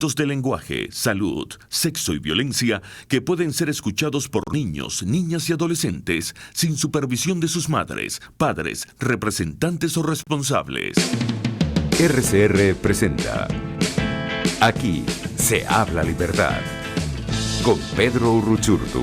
de lenguaje, salud, sexo y violencia que pueden ser escuchados por niños, niñas y adolescentes sin supervisión de sus madres, padres, representantes o responsables. RCR presenta Aquí se habla libertad con Pedro Urruchurtu.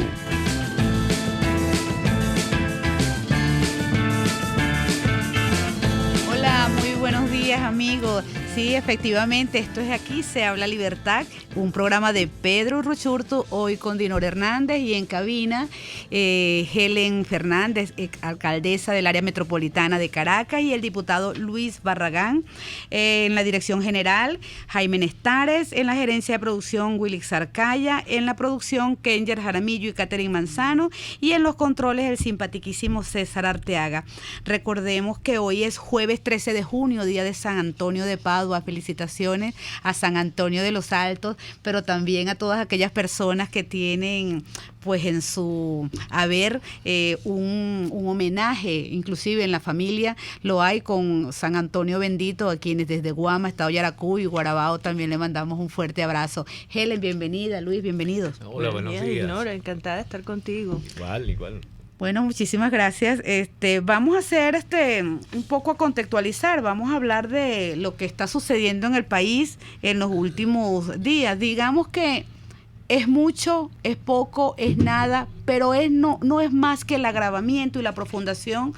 Hola, muy buenos días amigos. Sí, efectivamente, esto es Aquí se habla libertad, un programa de Pedro Urruchurtu, hoy con Dinora Hernández y en cabina Helen Fernández, alcaldesa del área metropolitana de Caracas, y el diputado Luis Barragán, en la dirección general Jaime Nestares, en la gerencia de producción Wilix Arcaya, en la producción Kenger Jaramillo y Catherine Manzano, y en los controles el simpatiquísimo César Arteaga. Recordemos que hoy es jueves 13 de junio, día de San Antonio de Padua. Felicitaciones a San Antonio de los Altos, pero también a todas aquellas personas que tienen pues en su haber un homenaje, inclusive en la familia lo hay con San Antonio Bendito, a quienes desde Guama, Estado Yaracuy y Guarabao también le mandamos un fuerte abrazo. Helen, bienvenida. Luis, bienvenidos. Hola, buenos días. Nora, encantada de estar contigo. Igual. Bueno, muchísimas gracias. Vamos a hacer un poco a contextualizar, vamos a hablar de lo que está sucediendo en el país en los últimos días. Digamos que es mucho, es poco, es nada, pero no es más que el agravamiento y la profundización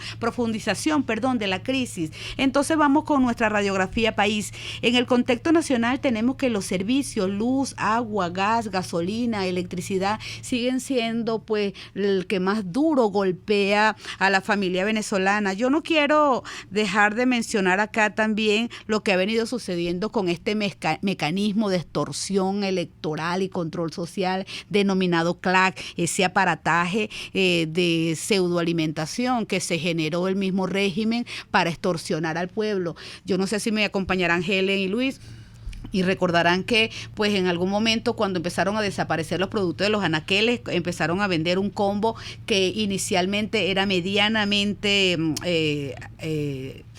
de la crisis. Entonces vamos con nuestra radiografía país. En el contexto nacional tenemos que los servicios, luz, agua, gas, gasolina, electricidad, siguen siendo pues el que más duro golpea a la familia venezolana. Yo no quiero dejar de mencionar acá también lo que ha venido sucediendo con este mecanismo de extorsión electoral y control social denominado CLAC, ese aparataje de pseudoalimentación que se generó el mismo régimen para extorsionar al pueblo. Yo no sé si me acompañarán Helen y Luis. Y recordarán que pues en algún momento cuando empezaron a desaparecer los productos de los anaqueles, empezaron a vender un combo que inicialmente era medianamente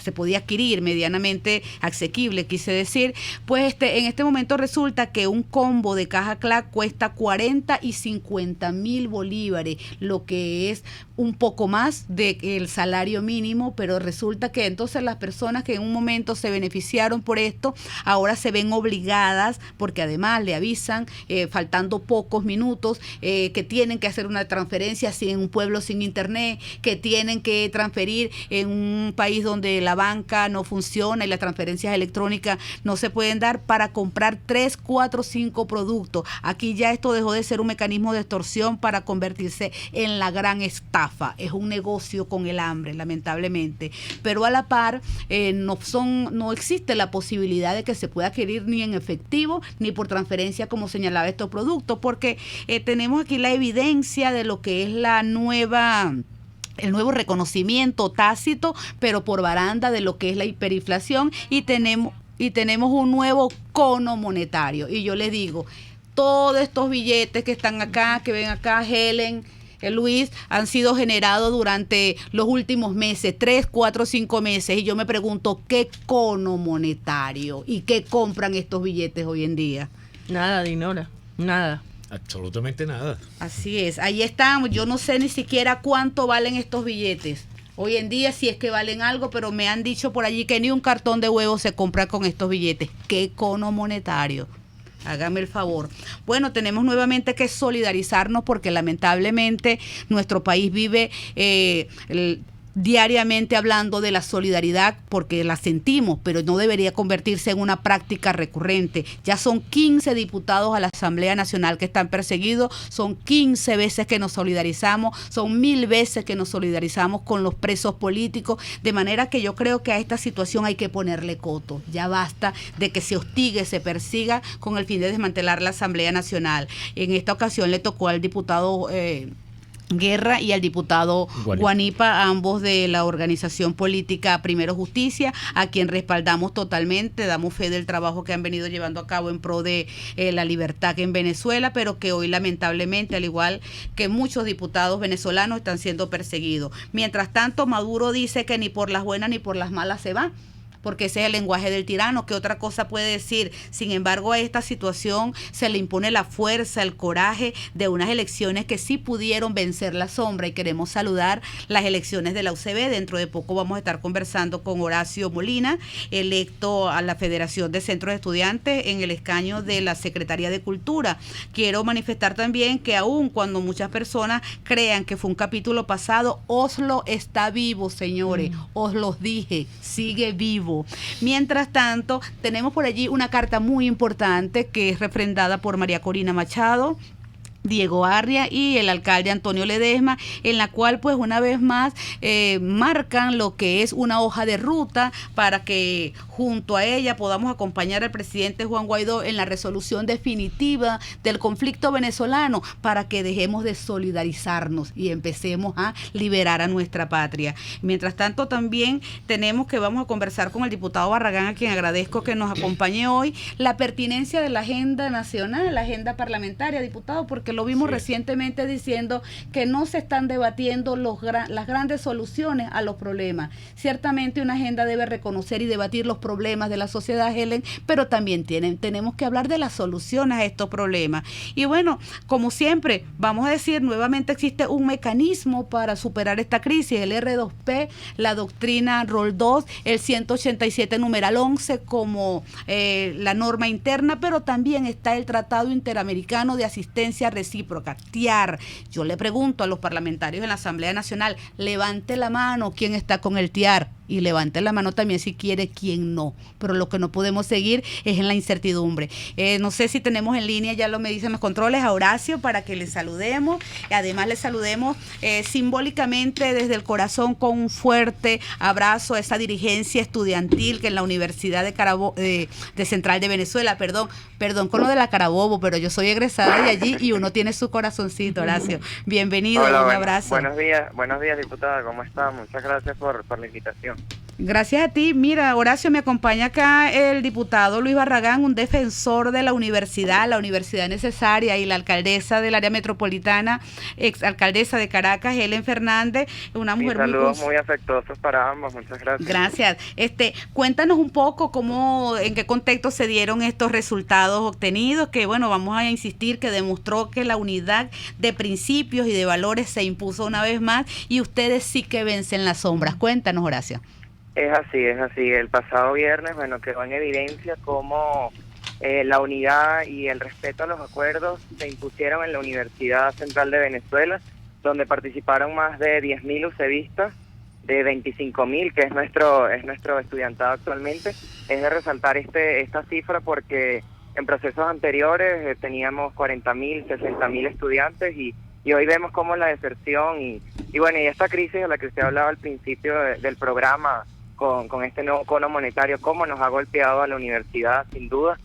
se podía adquirir, medianamente asequible, quise decir, pues en este momento resulta que un combo de caja CLAC cuesta 40 y 50 mil bolívares, lo que es un poco más del salario mínimo, pero resulta que entonces las personas que en un momento se beneficiaron por esto, ahora se ven obligadas, porque además le avisan, faltando pocos minutos, que tienen que hacer una transferencia en un pueblo sin internet, que tienen que transferir en un país donde la banca no funciona y las transferencias electrónicas no se pueden dar, para comprar 3, 4, 5 productos. Aquí ya esto dejó de ser un mecanismo de extorsión para convertirse en la gran estafa. Es un negocio con el hambre, lamentablemente. Pero a la par, no existe la posibilidad de que se pueda adquirir ni en efectivo ni por transferencia, como señalaba estos productos, porque tenemos aquí la evidencia de lo que es el nuevo reconocimiento tácito, pero por baranda, de lo que es la hiperinflación, y tenemos un nuevo cono monetario. Y yo les digo, todos estos billetes que están acá, que ven acá, Helen, Luis, han sido generados durante los últimos meses, 3, 4, 5 meses, y yo me pregunto, ¿qué cono monetario? ¿Y qué compran estos billetes hoy en día? Nada, Dinora, nada. Absolutamente nada. Así es, ahí estamos. Yo no sé ni siquiera cuánto valen estos billetes hoy en día, si es que valen algo, pero me han dicho por allí que ni un cartón de huevos se compra con estos billetes. ¿Qué cono monetario? Hágame el favor. Bueno, tenemos nuevamente que solidarizarnos, porque lamentablemente nuestro país vive diariamente hablando de la solidaridad, porque la sentimos, pero no debería convertirse en una práctica recurrente. Ya son 15 diputados a la Asamblea Nacional que están perseguidos, son 15 veces que nos solidarizamos, son 1000 veces que nos solidarizamos con los presos políticos, de manera que yo creo que a esta situación hay que ponerle coto. Ya basta de que se hostigue, se persiga con el fin de desmantelar la Asamblea Nacional. En esta ocasión le tocó al diputado Guerra y al diputado Guanipa, ambos de la organización política Primero Justicia, a quien respaldamos totalmente, damos fe del trabajo que han venido llevando a cabo en pro de la libertad en Venezuela, pero que hoy lamentablemente, al igual que muchos diputados venezolanos, están siendo perseguidos. Mientras tanto, Maduro dice que ni por las buenas ni por las malas se va. porque ese es el lenguaje del tirano. ¿Qué otra cosa puede decir? Sin embargo, a esta situación se le impone la fuerza, el coraje de unas elecciones que sí pudieron vencer la sombra, y queremos saludar las elecciones de la UCB. Dentro de poco vamos a estar conversando con Horacio Molina, electo a la Federación de Centros de Estudiantes en el escaño de la Secretaría de Cultura. Quiero manifestar también que aun cuando muchas personas crean que fue un capítulo pasado, Oslo está vivo, señores. Os los dije, sigue vivo. Mientras tanto, tenemos por allí una carta muy importante que es refrendada por María Corina Machado, Diego Arria y el alcalde Antonio Ledesma, en la cual pues una vez más marcan lo que es una hoja de ruta para que junto a ella podamos acompañar al presidente Juan Guaidó en la resolución definitiva del conflicto venezolano, para que dejemos de solidarizarnos y empecemos a liberar a nuestra patria. Mientras tanto, también vamos a conversar con el diputado Barragán, a quien agradezco que nos acompañe hoy, la pertinencia de la agenda nacional, la agenda parlamentaria, diputado, porque lo vimos recientemente diciendo que no se están debatiendo las grandes soluciones a los problemas. Ciertamente una agenda debe reconocer y debatir los problemas de la sociedad, Helen, pero también tenemos que hablar de las soluciones a estos problemas. Y bueno, como siempre, vamos a decir, nuevamente existe un mecanismo para superar esta crisis, el R2P, la doctrina Rol 2, el 187 numeral 11 como la norma interna, pero también está el Tratado Interamericano de Asistencia Recíproca, TIAR. Yo le pregunto a los parlamentarios en la Asamblea Nacional, levante la mano quien está con el TIAR, y levante la mano también si quiere quien no, pero lo que no podemos seguir es en la incertidumbre. No sé si tenemos en línea, ya lo me dicen los controles, a Horacio para que le saludemos, y además le saludemos simbólicamente desde el corazón con un fuerte abrazo a esa dirigencia estudiantil que en la Universidad de Central de Venezuela, perdón con lo de la Carabobo, pero yo soy egresada de allí y uno tiene su corazoncito. Horacio, bienvenido. Hola, un abrazo. Buenos días, diputada, ¿cómo está? Muchas gracias por la invitación. Gracias a ti. Mira, Horacio, me acompaña acá el diputado Luis Barragán, un defensor de la universidad necesaria, y la alcaldesa del área metropolitana, exalcaldesa de Caracas, Helen Fernández, una mujer saludos muy afectuosos para ambos, muchas gracias. Gracias. Cuéntanos un poco en qué contexto se dieron estos resultados obtenidos, que bueno, vamos a insistir que demostró que la unidad de principios y de valores se impuso una vez más, y ustedes sí que vencen las sombras. Cuéntanos, Horacio. Es así. El pasado viernes, quedó en evidencia cómo la unidad y el respeto a los acuerdos se impusieron en la Universidad Central de Venezuela, donde participaron más de 10.000 UCBistas, de 25.000, que es nuestro estudiantado actualmente. Es de resaltar esta cifra porque en procesos anteriores teníamos 40.000, 60.000 estudiantes, y hoy vemos cómo la deserción y esta crisis a la que usted hablaba al principio del programa, con este nuevo cono monetario, cómo nos ha golpeado a la universidad, sin duda,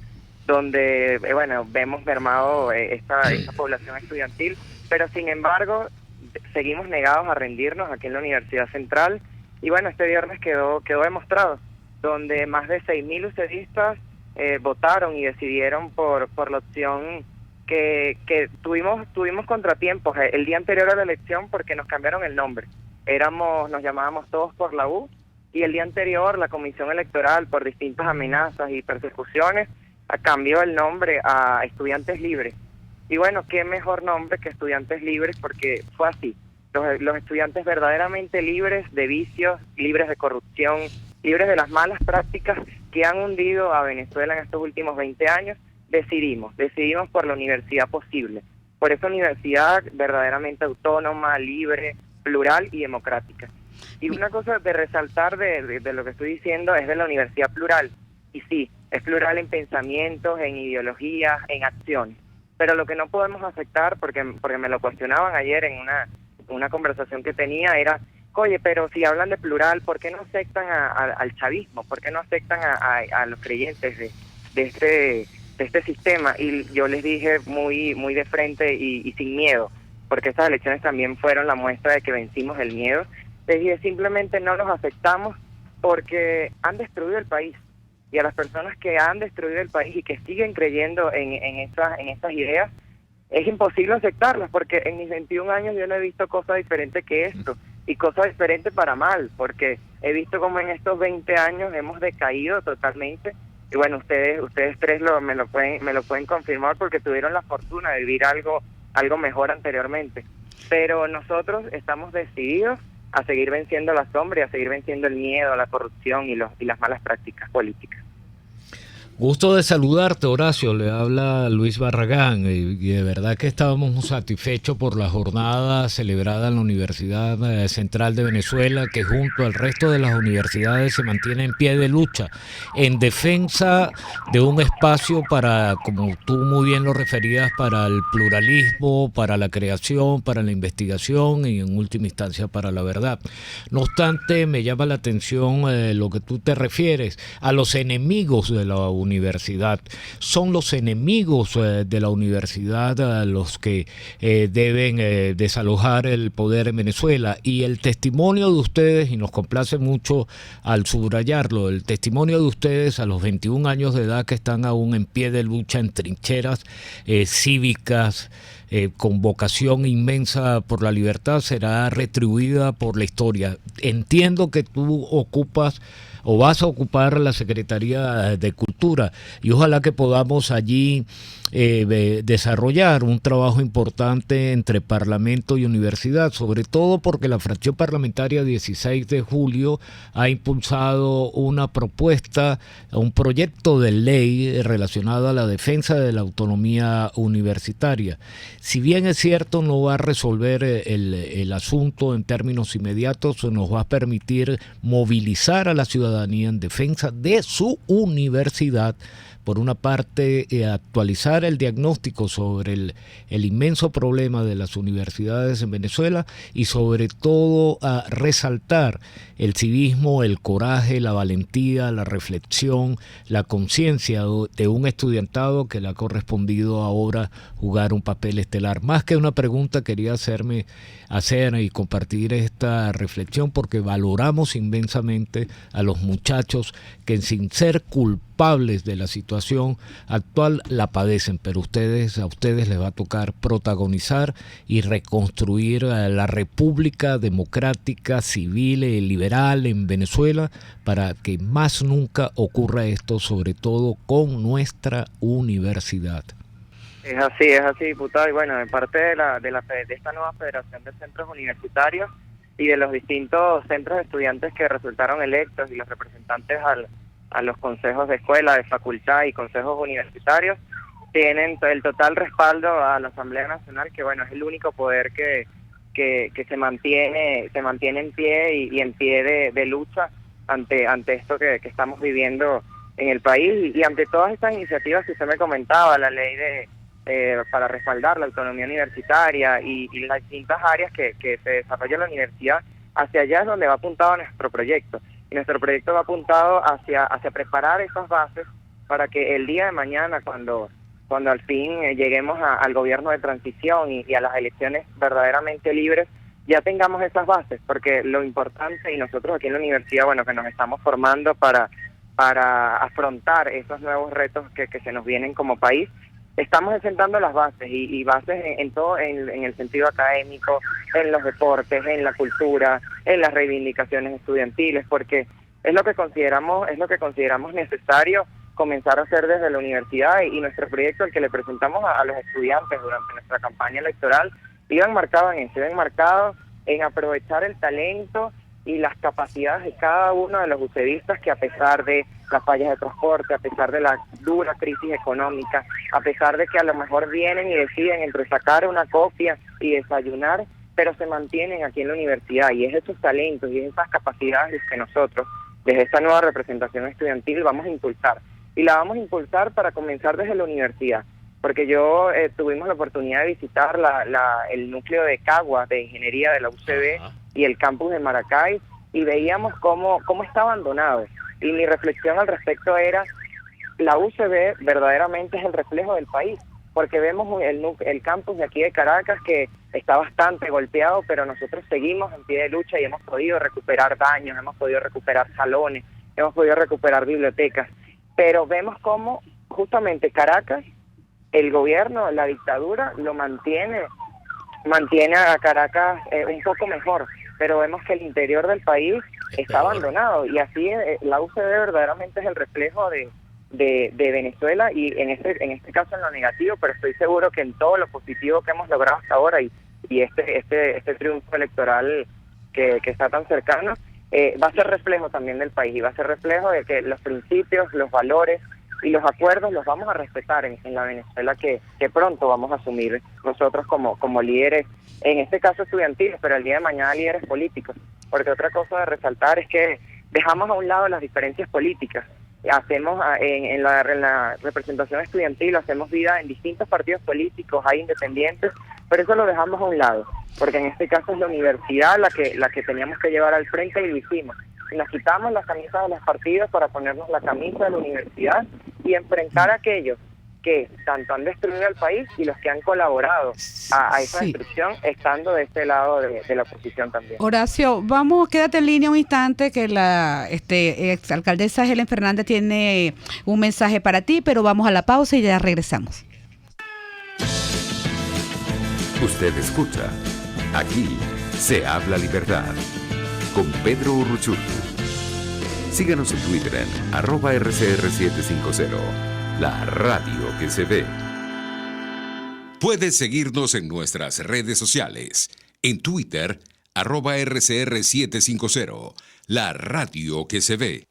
donde vemos mermado esta población estudiantil, pero sin embargo seguimos negados a rendirnos aquí en la Universidad Central. Y este viernes quedó demostrado, donde más de 6.000 UCBistas votaron y decidieron por la opción que tuvimos contratiempos el día anterior a la elección, porque nos cambiaron el nombre. Nos llamábamos Todos por la U, y el día anterior la Comisión Electoral, por distintas amenazas y persecuciones, cambió el nombre a Estudiantes Libres. Y qué mejor nombre que Estudiantes Libres, porque fue así. Los estudiantes verdaderamente libres de vicios, libres de corrupción, libres de las malas prácticas que han hundido a Venezuela en estos últimos 20 años, decidimos por la universidad posible, por esa universidad verdaderamente autónoma, libre, plural y democrática. Y una cosa de resaltar de lo que estoy diciendo es de la universidad plural, y sí, es plural en pensamientos, en ideologías, en acciones, pero lo que no podemos aceptar, porque me lo cuestionaban ayer en una conversación que tenía, era, oye, pero si hablan de plural, ¿por qué no aceptan al chavismo? ¿Por qué no aceptan a los creyentes de este sistema? Y yo les dije muy de frente y sin miedo, porque estas elecciones también fueron la muestra de que vencimos el miedo. Les dije, simplemente no los aceptamos porque han destruido el país, y a las personas que han destruido el país y que siguen creyendo en estas ideas, es imposible aceptarlas, porque en mis 21 años yo no he visto cosa diferente que esto. y cosa diferente para mal, porque he visto como en estos 20 años hemos decaído totalmente. Y bueno, ustedes tres me lo pueden confirmar porque tuvieron la fortuna de vivir algo mejor anteriormente. Pero nosotros estamos decididos a seguir venciendo la sombra y a seguir venciendo el miedo, la corrupción y las malas prácticas políticas. Gusto de saludarte, Horacio. Le habla Luis Barragán y de verdad que estábamos muy satisfechos por la jornada celebrada en la Universidad Central de Venezuela, que junto al resto de las universidades se mantiene en pie de lucha en defensa de un espacio para, como tú muy bien lo referías, para el pluralismo, para la creación, para la investigación y en última instancia para la verdad. No obstante, me llama la atención lo que tú te refieres a los enemigos de la universidad. Son los enemigos de la universidad los que deben desalojar el poder en Venezuela, y el testimonio de ustedes, y nos complace mucho al subrayarlo, el testimonio de ustedes a los 21 años de edad que están aún en pie de lucha en trincheras cívicas, con vocación inmensa por la libertad, será retribuida por la historia. Entiendo que tú ocupas o vas a ocupar la Secretaría de Cultura y ojalá que podamos allí desarrollar un trabajo importante entre Parlamento y Universidad, sobre todo porque la fracción parlamentaria 16 de julio ha impulsado una propuesta, un proyecto de ley relacionado a la defensa de la autonomía universitaria. Si bien es cierto no va a resolver el asunto en términos inmediatos, nos va a permitir movilizar a la ciudadanía en defensa de su universidad. Por una parte, actualizar el diagnóstico sobre el inmenso problema de las universidades en Venezuela y sobre todo a resaltar el civismo, el coraje, la valentía, la reflexión, la conciencia de un estudiantado que le ha correspondido ahora jugar un papel estelar. Más que una pregunta, quería hacer y compartir esta reflexión porque valoramos inmensamente a los muchachos que, sin ser culpables de la situación actual, la padecen, pero a ustedes les va a tocar protagonizar y reconstruir la república democrática, civil y liberal en Venezuela para que más nunca ocurra esto, sobre todo con nuestra universidad. Es así, diputado. Y bueno, de parte de esta nueva Federación de Centros Universitarios y de los distintos centros de estudiantes que resultaron electos y los representantes a los consejos de escuela, de facultad y consejos universitarios, tienen el total respaldo a la Asamblea Nacional, que bueno, es el único poder que se mantiene en pie y en pie de lucha ante esto que estamos viviendo en el país y ante todas estas iniciativas que usted me comentaba, la ley para respaldar la autonomía universitaria y las distintas áreas que se desarrolla la universidad. Hacia allá es donde va apuntado nuestro proyecto. Y nuestro proyecto va apuntado hacia preparar esas bases para que el día de mañana, cuando al fin lleguemos al gobierno de transición y a las elecciones verdaderamente libres, ya tengamos esas bases, porque lo importante, y nosotros aquí en la universidad, bueno, que nos estamos formando para afrontar esos nuevos retos que se nos vienen como país, estamos sentando las bases y bases en todo, en el sentido académico, en los deportes, en la cultura, en las reivindicaciones estudiantiles, porque es lo que consideramos necesario comenzar a hacer desde la universidad, y nuestro proyecto, el que le presentamos a los estudiantes durante nuestra campaña electoral, iban marcados en aprovechar el talento y las capacidades de cada uno de los ucedistas que, a pesar de las fallas de transporte, a pesar de la dura crisis económica, a pesar de que a lo mejor vienen y deciden entre sacar una copia y desayunar, pero se mantienen aquí en la universidad, y es esos talentos y es esas capacidades que nosotros, desde esta nueva representación estudiantil, vamos a impulsar. Y la vamos a impulsar para comenzar desde la universidad, porque yo tuvimos la oportunidad de visitar el núcleo de Cagua, de Ingeniería de la UCB, y el campus de Maracay, y veíamos cómo está abandonado. Y mi reflexión al respecto era, la UCB verdaderamente es el reflejo del país, porque vemos el campus de aquí de Caracas que está bastante golpeado, pero nosotros seguimos en pie de lucha y hemos podido recuperar daños, hemos podido recuperar salones, hemos podido recuperar bibliotecas, pero vemos cómo justamente Caracas, el gobierno, la dictadura, lo mantiene a Caracas un poco mejor, pero vemos que el interior del país está abandonado, y así la UCB verdaderamente es el reflejo de Venezuela, y en este caso en lo negativo, pero estoy seguro que en todo lo positivo que hemos logrado hasta ahora, y este triunfo electoral que está tan cercano, va a ser reflejo también del país, y va a ser reflejo de que los principios, los valores y los acuerdos los vamos a respetar en la Venezuela que pronto vamos a asumir nosotros como líderes, en este caso estudiantiles, pero el día de mañana líderes políticos. Porque otra cosa de resaltar es que dejamos a un lado las diferencias políticas. Hacemos en la representación estudiantil, hacemos vida en distintos partidos políticos, hay independientes, pero eso lo dejamos a un lado, porque en este caso es la universidad la que teníamos que llevar al frente, y lo hicimos. Y nos quitamos las camisas de los partidos para ponernos la camisa de la universidad y enfrentar a aquellos que tanto han destruido el país y los que han colaborado a esa destrucción, estando de este lado de la oposición también. Horacio, quédate en línea un instante, que la exalcaldesa Helen Fernández tiene un mensaje para ti, pero vamos a la pausa y ya regresamos. Usted escucha, aquí se habla libertad, con Pedro Urruchurtu. Síganos en Twitter en @RCR750, la radio que se ve. Puedes seguirnos en nuestras redes sociales. En Twitter, @RCR750, la radio que se ve.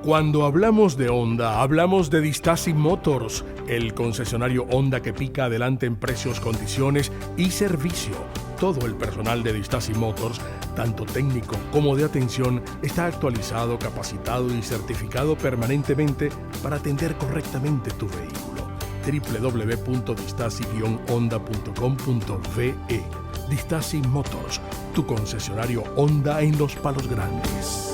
Cuando hablamos de Honda, hablamos de Distaci Motors, el concesionario Honda que pica adelante en precios, condiciones y servicio. Todo el personal de Distaci Motors, tanto técnico como de atención, está actualizado, capacitado y certificado permanentemente para atender correctamente tu vehículo. www.distaci-honda.com.ve. Distaci Motors, tu concesionario Honda en Los Palos Grandes.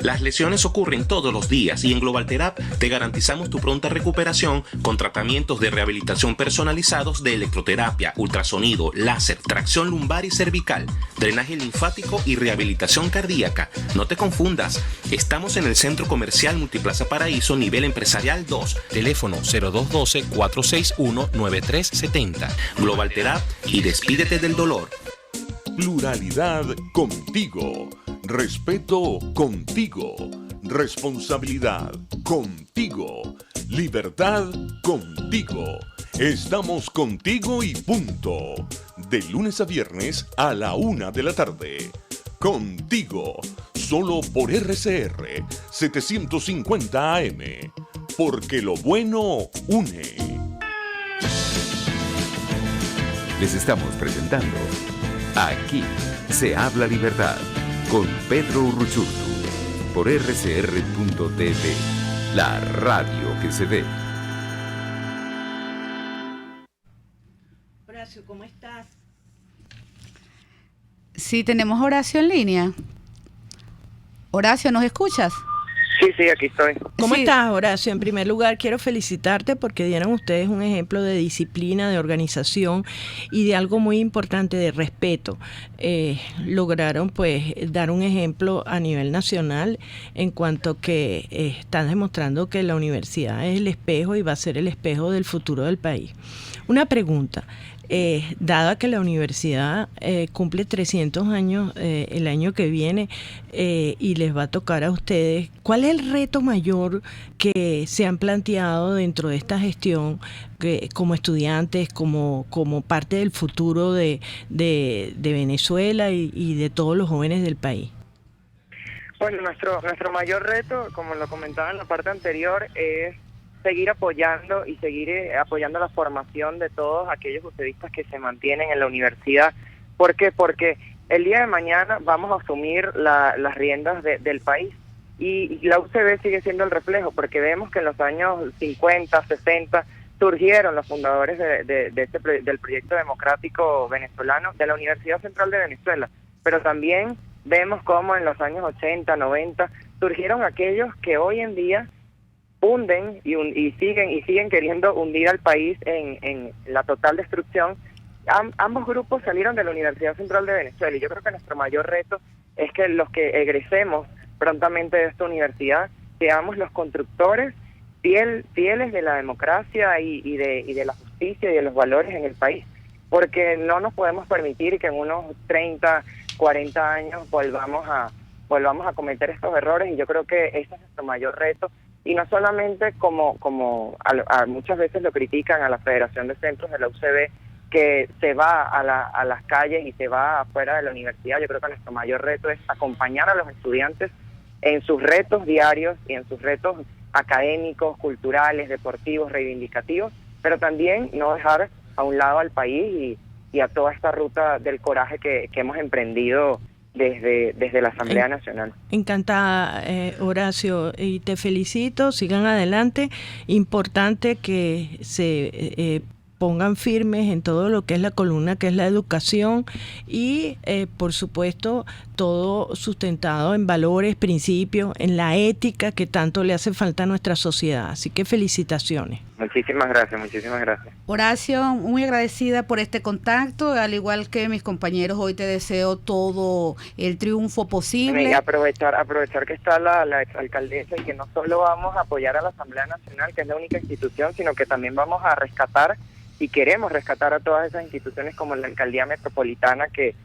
Las lesiones ocurren todos los días y en Globalterap te garantizamos tu pronta recuperación con tratamientos de rehabilitación personalizados de electroterapia, ultrasonido, láser, tracción lumbar y cervical, drenaje linfático y rehabilitación cardíaca. No te confundas, estamos en el Centro Comercial Multiplaza Paraíso, nivel empresarial 2, teléfono 0212-461-9370. Globalterap y despídete del dolor. Pluralidad contigo. Respeto contigo. Responsabilidad contigo. Libertad contigo. Estamos contigo y punto. De lunes a viernes a la 1 de la tarde. Contigo. Solo por RCR 750 AM. Porque lo bueno une. Les estamos presentando Aquí se habla libertad, con Pedro Urruchurtu, por rcr.tv, la radio que se ve. Horacio, ¿cómo estás? Sí, tenemos a Horacio en línea. Horacio, ¿nos escuchas? Sí, aquí estoy. ¿Cómo Sí. estás, Horacio? En primer lugar, quiero felicitarte porque dieron ustedes un ejemplo de disciplina, de organización y de algo muy importante, de respeto. Lograron, pues, dar un ejemplo a nivel nacional en cuanto que están demostrando que la universidad es el espejo y va a ser el espejo del futuro del país. Una pregunta. Dada que la universidad cumple 300 años el año que viene y les va a tocar a ustedes, ¿cuál es el reto mayor que se han planteado dentro de esta gestión como estudiantes, como parte del futuro de Venezuela y de todos los jóvenes del país? Bueno, nuestro mayor reto, como lo comentaba en la parte anterior, es seguir apoyando y seguir apoyando la formación de todos aquellos ucedistas que se mantienen en la universidad. ¿Por qué? Porque el día de mañana vamos a asumir las riendas del país y la UCB sigue siendo el reflejo, porque vemos que en los años 50, 60 surgieron los fundadores del proyecto democrático venezolano de la Universidad Central de Venezuela, pero también vemos cómo en los años 80, 90 surgieron aquellos que hoy en día hunden y siguen queriendo hundir al país en la total destrucción. Ambos grupos salieron de la Universidad Central de Venezuela y yo creo que nuestro mayor reto es que los que egresemos prontamente de esta universidad seamos los constructores fieles de la democracia y de la justicia y de los valores en el país. porque no nos podemos permitir que en unos 30, 40 años volvamos a cometer estos errores, y yo creo que ese es nuestro mayor reto, y no solamente como muchas veces lo critican a la Federación de Centros de la UCB, que se va a las calles y se va afuera de la universidad. Yo creo que nuestro mayor reto es acompañar a los estudiantes en sus retos diarios y en sus retos académicos, culturales, deportivos, reivindicativos, pero también no dejar a un lado al país y a toda esta ruta del coraje que hemos emprendido desde la Asamblea Nacional. Encantada, Horacio, y te felicito, sigan adelante. Importante que se pongan firmes en todo lo que es la columna, que es la educación, y por supuesto todo sustentado en valores, principios, en la ética que tanto le hace falta a nuestra sociedad. Así que felicitaciones. Muchísimas gracias, muchísimas gracias. Horacio, muy agradecida por este contacto, al igual que mis compañeros, hoy te deseo todo el triunfo posible. Y aprovechar que está la exalcaldesa, y que no solo vamos a apoyar a la Asamblea Nacional, que es la única institución, sino que también vamos a rescatar y queremos rescatar a todas esas instituciones como la Alcaldía Metropolitana, que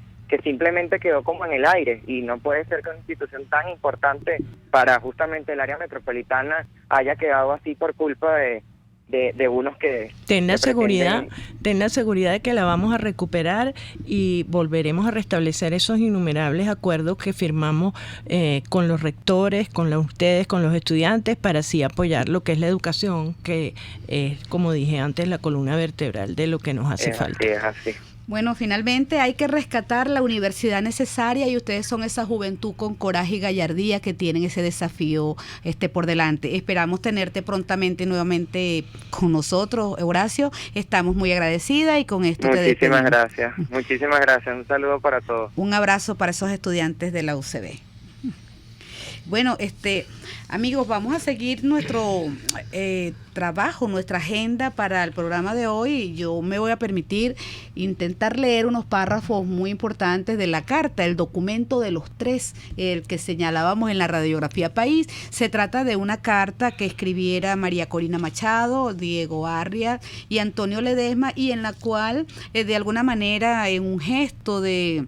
simplemente quedó como en el aire, y no puede ser que una institución tan importante para justamente el área metropolitana haya quedado así por culpa de unos que... Ten la seguridad de que la vamos a recuperar y volveremos a restablecer esos innumerables acuerdos que firmamos con los rectores, con ustedes, con los estudiantes, para así apoyar lo que es la educación, que es, como dije antes, la columna vertebral de lo que nos hace falta. Es así. Bueno, finalmente hay que rescatar la universidad necesaria, y ustedes son esa juventud con coraje y gallardía que tienen ese desafío por delante. Esperamos tenerte prontamente nuevamente con nosotros, Horacio. Estamos muy agradecidas, y con esto te despedimos. Muchísimas gracias. Un saludo para todos. Un abrazo para esos estudiantes de la UCB. Bueno, amigos, vamos a seguir nuestro trabajo, nuestra agenda para el programa de hoy. Yo me voy a permitir intentar leer unos párrafos muy importantes de la carta, el documento de los tres, el que señalábamos en la radiografía País. Se trata de una carta que escribiera María Corina Machado, Diego Arias y Antonio Ledesma, y en la cual de alguna manera, en un gesto de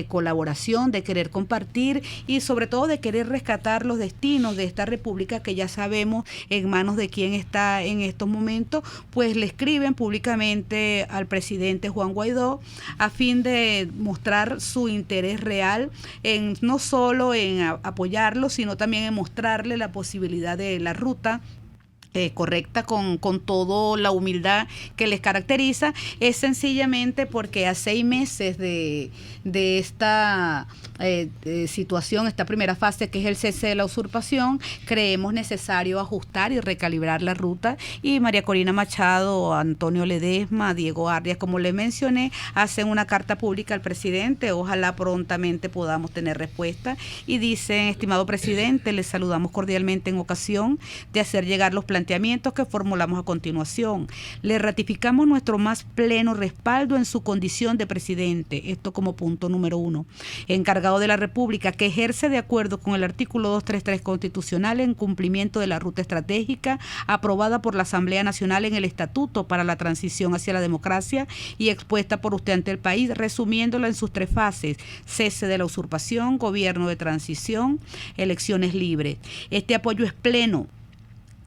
colaboración, de querer compartir y sobre todo de querer rescatar los destinos de esta república que ya sabemos en manos de quién está en estos momentos, pues le escriben públicamente al presidente Juan Guaidó a fin de mostrar su interés real en no solo en apoyarlo, sino también en mostrarle la posibilidad de la ruta correcta, con toda la humildad que les caracteriza. Es sencillamente porque a 6 meses de esta situación, esta primera fase que es el cese de la usurpación, creemos necesario ajustar y recalibrar la ruta, y María Corina Machado, Antonio Ledesma, Diego Arias, como le mencioné, hacen una carta pública al presidente. Ojalá prontamente podamos tener respuesta, y dicen: estimado presidente, les saludamos cordialmente en ocasión de hacer llegar los planteamientos que formulamos a continuación. Le ratificamos nuestro más pleno respaldo en su condición de presidente, esto como punto número 1, encargado de la República, que ejerce de acuerdo con el artículo 233 constitucional en cumplimiento de la ruta estratégica aprobada por la Asamblea Nacional en el Estatuto para la Transición hacia la Democracia y expuesta por usted ante el país, resumiéndola en sus 3 fases: cese de la usurpación, gobierno de transición, elecciones libres. Este apoyo es pleno,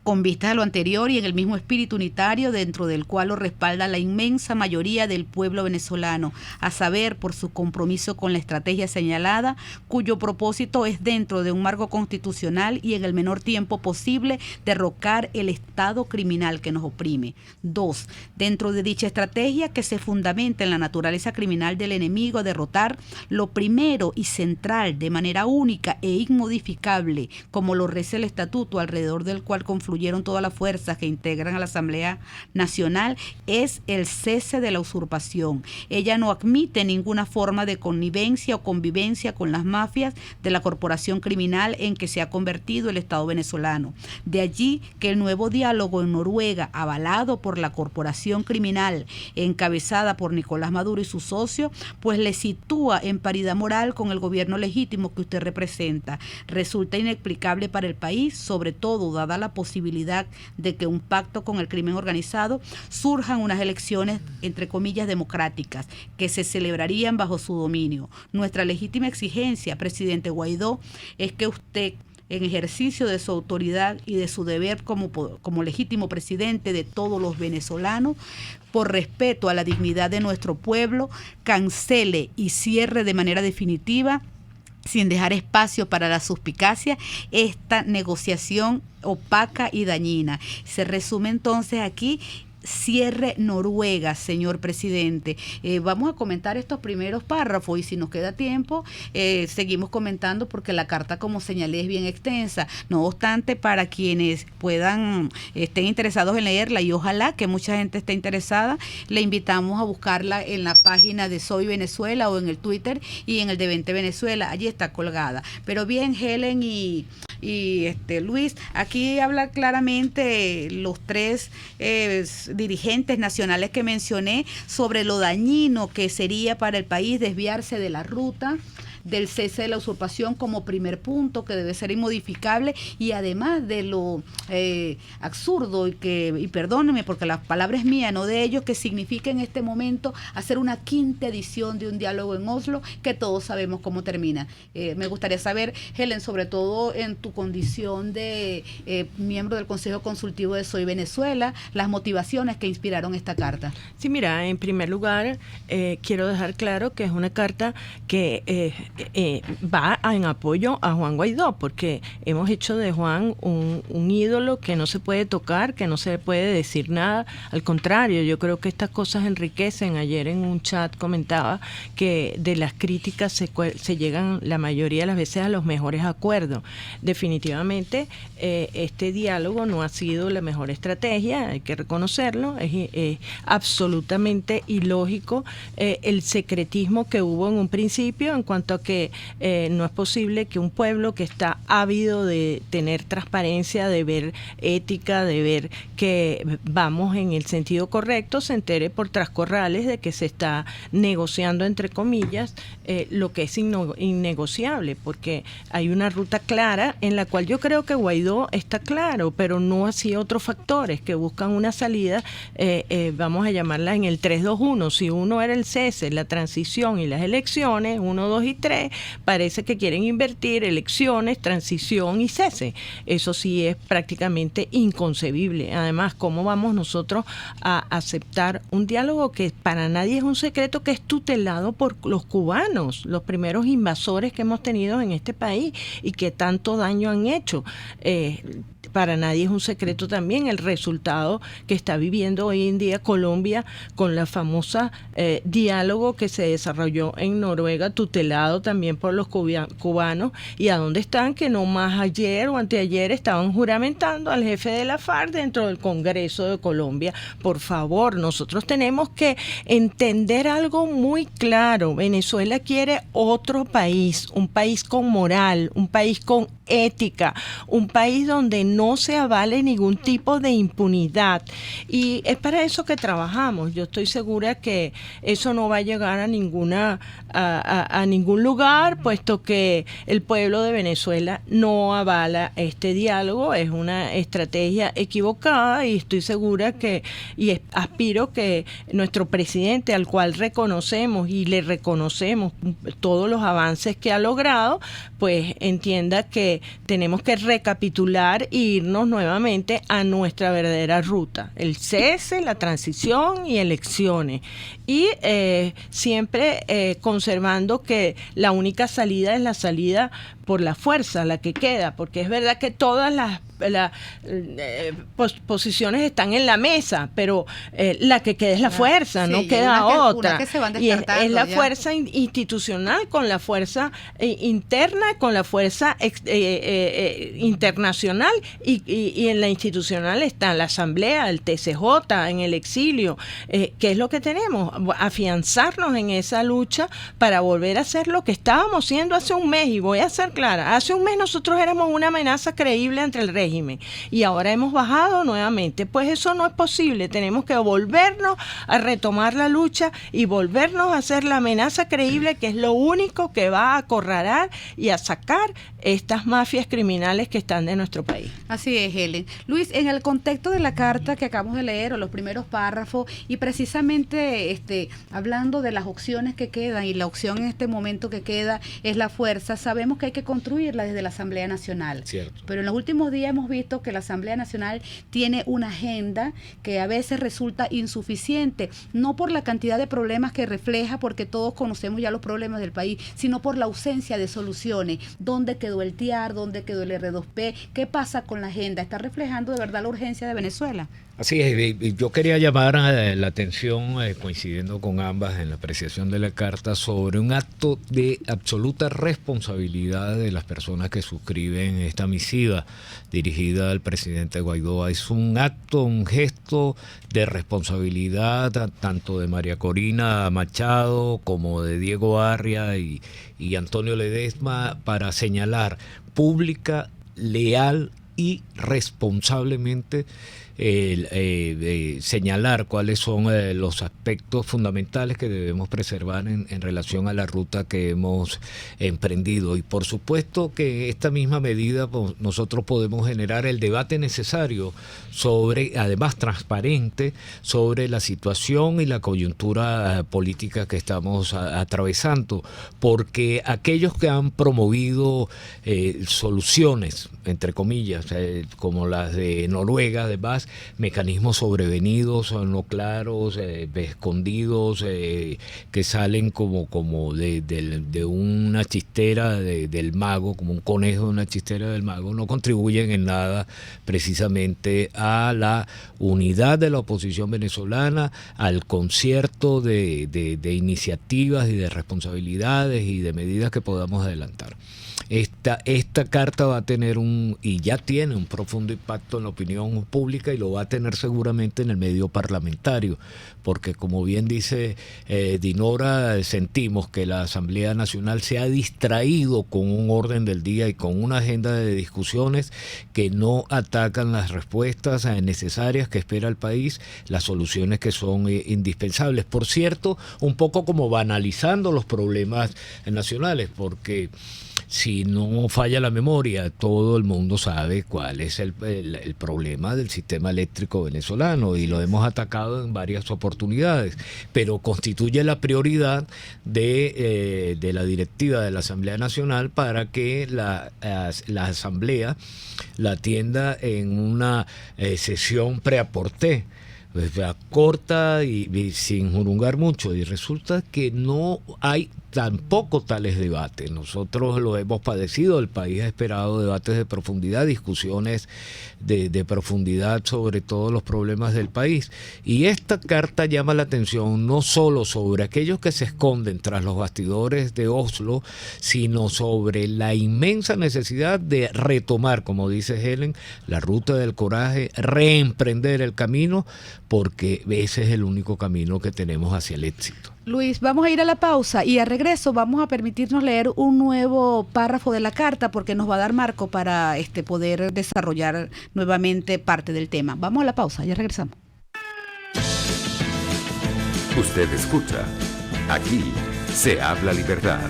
con vistas a lo anterior y en el mismo espíritu unitario dentro del cual lo respalda la inmensa mayoría del pueblo venezolano, a saber, por su compromiso con la estrategia señalada, cuyo propósito es, dentro de un marco constitucional y en el menor tiempo posible, derrocar el Estado criminal que nos oprime. 2. Dentro de dicha estrategia, que se fundamenta en la naturaleza criminal del enemigo a derrotar, lo primero y central, de manera única e inmodificable, como lo reza el Estatuto, alrededor del cual confluyeron todas las fuerzas que integran a la Asamblea Nacional, es el cese de la usurpación. Ella no admite ninguna forma de connivencia o convivencia con las mafias de la corporación criminal en que se ha convertido el Estado venezolano. De allí que el nuevo diálogo en Noruega, avalado por la corporación criminal encabezada por Nicolás Maduro y sus socios, pues le sitúa en paridad moral con el gobierno legítimo que usted representa. Resulta inexplicable para el país, sobre todo dada la posibilidad posibilidad de que un pacto con el crimen organizado surjan unas elecciones, entre comillas, democráticas, que se celebrarían bajo su dominio. Nuestra legítima exigencia, presidente Guaidó, es que usted, en ejercicio de su autoridad y de su deber como legítimo presidente de todos los venezolanos, por respeto a la dignidad de nuestro pueblo, cancele y cierre de manera definitiva, sin dejar espacio para la suspicacia, esta negociación opaca y dañina. Se resume entonces aquí: cierre Noruega, señor presidente. Vamos a comentar estos primeros párrafos y si nos queda tiempo, seguimos comentando porque la carta, como señalé, es bien extensa. No obstante, para quienes estén interesados en leerla, y ojalá que mucha gente esté interesada, le invitamos a buscarla en la página de Soy Venezuela o en el Twitter y en el de 20 Venezuela. Allí está colgada. Pero bien, Helen y Luis, aquí habla claramente los tres dirigentes nacionales que mencioné sobre lo dañino que sería para el país desviarse de la ruta del cese de la usurpación como primer punto, que debe ser inmodificable, y además de lo absurdo y perdónenme porque la palabra es mía, no de ellos, que significa en este momento hacer una quinta edición de un diálogo en Oslo, que todos sabemos cómo termina. Me gustaría saber, Helen, sobre todo en tu condición de miembro del Consejo Consultivo de Soy Venezuela, las motivaciones que inspiraron esta carta. Sí, mira, en primer lugar, quiero dejar claro que es una carta que va en apoyo a Juan Guaidó, porque hemos hecho de Juan un ídolo que no se puede tocar, que no se puede decir nada. Al contrario, yo creo que estas cosas enriquecen. Ayer en un chat comentaba que de las críticas se llegan la mayoría de las veces a los mejores acuerdos. Definitivamente este diálogo no ha sido la mejor estrategia, hay que reconocerlo. Es absolutamente ilógico el secretismo que hubo en un principio en cuanto a que no es posible que un pueblo que está ávido de tener transparencia, de ver ética, de ver que vamos en el sentido correcto, se entere por trascorrales de que se está negociando, entre comillas, lo que es innegociable, porque hay una ruta clara en la cual yo creo que Guaidó está claro, pero no así otros factores que buscan una salida, vamos a llamarla en el 3-2-1. Si uno era el cese, la transición y las elecciones, 1, 2 y 3, parece que quieren invertir elecciones, transición y cese. Eso sí es prácticamente inconcebible. Además, ¿cómo vamos nosotros a aceptar un diálogo que para nadie es un secreto, que es tutelado por los cubanos, los primeros invasores que hemos tenido en este país y que tanto daño han hecho? Para nadie es un secreto también el resultado que está viviendo hoy en día Colombia con la famosa diálogo que se desarrolló en Noruega, tutelado también por los cubanos, y a dónde están, que no más ayer o anteayer estaban juramentando al jefe de la FARC dentro del Congreso de Colombia. Por favor, nosotros tenemos que entender algo muy claro. Venezuela quiere otro país, un país con moral, un país con ética, un país donde no se avale ningún tipo de impunidad, y es para eso que trabajamos. Yo estoy segura que eso no va a llegar a ningún lugar, puesto que el pueblo de Venezuela no avala este diálogo. Es una estrategia equivocada, y estoy segura aspiro que nuestro presidente, al cual reconocemos y le reconocemos todos los avances que ha logrado, pues entienda que tenemos que recapitular e irnos nuevamente a nuestra verdadera ruta: el cese, la transición y elecciones, y siempre conservando que la única salida es la salida por la fuerza, la que queda, porque es verdad que todas las posiciones están en la mesa, pero la que queda es la fuerza, sí, no queda otra. Y es la fuerza institucional con la fuerza interna, con la fuerza internacional, y en la institucional está la Asamblea, el TCJ, en el exilio. ¿Qué es lo que tenemos? Afianzarnos en esa lucha para volver a hacer lo que estábamos haciendo hace un mes, y voy a ser clara. Hace un mes nosotros éramos una amenaza creíble ante el régimen y ahora hemos bajado nuevamente. Pues eso no es posible. Tenemos que volvernos a retomar la lucha y volvernos a hacer la amenaza creíble, que es lo único que va a acorralar y a sacar estas mafias criminales que están de nuestro país. Así es, Helen. Luis, en el contexto de la carta que acabamos de leer, o los primeros párrafos, y precisamente hablando de las opciones que quedan, y la opción en este momento que queda es la fuerza, sabemos que hay que construirla desde la Asamblea Nacional. Cierto. Pero en los últimos días hemos visto que la Asamblea Nacional tiene una agenda que a veces resulta insuficiente, no por la cantidad de problemas que refleja, porque todos conocemos ya los problemas del país, sino por la ausencia de soluciones. ¿Dónde quedó el TIAR? ¿Dónde quedó el R2P? ¿Qué pasa con la agenda? ¿Está reflejando de verdad la urgencia de Venezuela? Así es, yo quería llamar la atención, coincidiendo con ambas en la apreciación de la carta, sobre un acto de absoluta responsabilidad de las personas que suscriben esta misiva dirigida al presidente Guaidó. Es un acto, un gesto de responsabilidad tanto de María Corina Machado como de Diego Arria y Antonio Ledesma, para señalar pública, leal y responsablemente señalar cuáles son los aspectos fundamentales que debemos preservar en relación a la ruta que hemos emprendido. Y por supuesto que esta misma medida, pues, nosotros podemos generar el debate necesario sobre, además transparente, sobre la situación y la coyuntura política que estamos atravesando, porque aquellos que han promovido soluciones, entre comillas, como las de Noruega, además, mecanismos sobrevenidos, no claros, escondidos, que salen como de una chistera del mago, como un conejo de una chistera del mago, no contribuyen en nada precisamente a la unidad de la oposición venezolana, al concierto de iniciativas y de responsabilidades y de medidas que podamos adelantar. Esta carta va a tener y ya tiene un profundo impacto en la opinión pública, y lo va a tener seguramente en el medio parlamentario, porque como bien dice Dinora, sentimos que la Asamblea Nacional se ha distraído con un orden del día y con una agenda de discusiones que no atacan las respuestas necesarias que espera el país, las soluciones que son indispensables. Por cierto, un poco como banalizando los problemas nacionales, porque si no falla la memoria, todo el mundo sabe cuál es el problema del sistema eléctrico venezolano, y lo hemos atacado en varias oportunidades, pero constituye la prioridad de la directiva de la Asamblea Nacional para que la Asamblea la atienda en una sesión preaporté, corta y sin jurungar mucho, y resulta que no hay tampoco tales debates. Nosotros lo hemos padecido, el país ha esperado debates de profundidad, discusiones de profundidad sobre todos los problemas del país, y esta carta llama la atención no solo sobre aquellos que se esconden tras los bastidores de Oslo, sino sobre la inmensa necesidad de retomar, como dice Helen, la ruta del coraje, reemprender el camino, porque ese es el único camino que tenemos hacia el éxito. Luis, vamos a ir a la pausa y al regreso vamos a permitirnos leer un nuevo párrafo de la carta, porque nos va a dar marco para poder desarrollar nuevamente parte del tema. Vamos a la pausa, ya regresamos. Usted escucha Aquí se habla libertad